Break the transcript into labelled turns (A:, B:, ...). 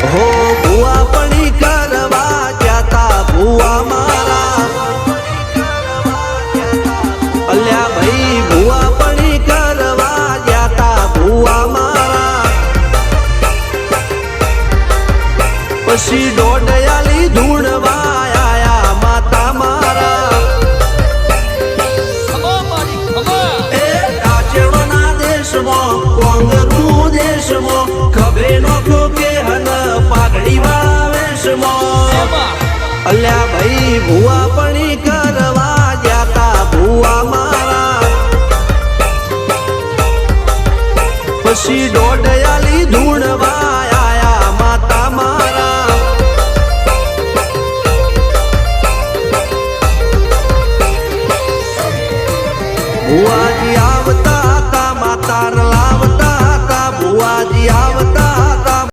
A: હો ભુવા પણી કરવા જાતા ભુવા મારા અલ્યા ભાઈ ભુવા પણી કરવા જાતા ભુવા મારા પછી દોડયાલી ધૂણવા આયા માતા મારા એ કાચેડોના દેશમાં કોંગરું દેશમાં ખભે નોખો કે હન પાઘડી વાળા વેશમાં અલ્યા ભાઈ ભુવા પણી કરવા જાતા ભુવા મારા પછી